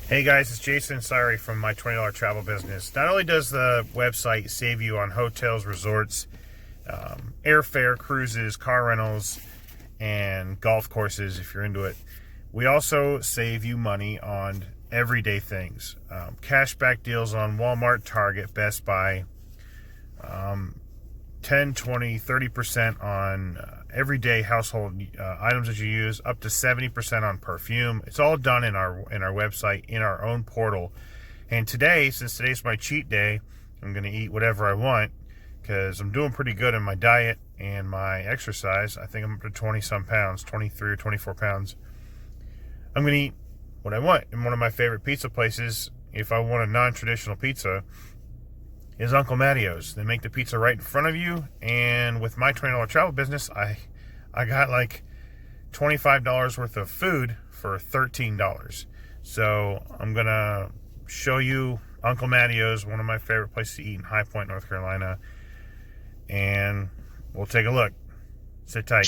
Hey guys, it's Jason. Sorry from my $20 travel business. Not only does the website save you on hotels, resorts, airfare, cruises, car rentals, and golf courses if you're into it, we also save you money on everyday things. Cashback deals on Walmart, Target, Best Buy, 10, 20, 30% on everyday household items that you use, up to 70% on perfume. It's all done in our website, in our own portal. And today, since today's my cheat day, I'm going to eat whatever I want because I'm doing pretty good in my diet and my exercise. I think I'm up to 20 some pounds, 23 or 24 pounds. I'm going to eat what I want. And one of my favorite pizza places, if I want a non-traditional pizza, is Uncle Mattio's. They make the pizza right in front of you, and with my $20 travel business, I got like $25 worth of food for $13. So I'm gonna show you Uncle Mattio's, one of my favorite places to eat in High Point, North Carolina, and we'll take a look. Sit tight.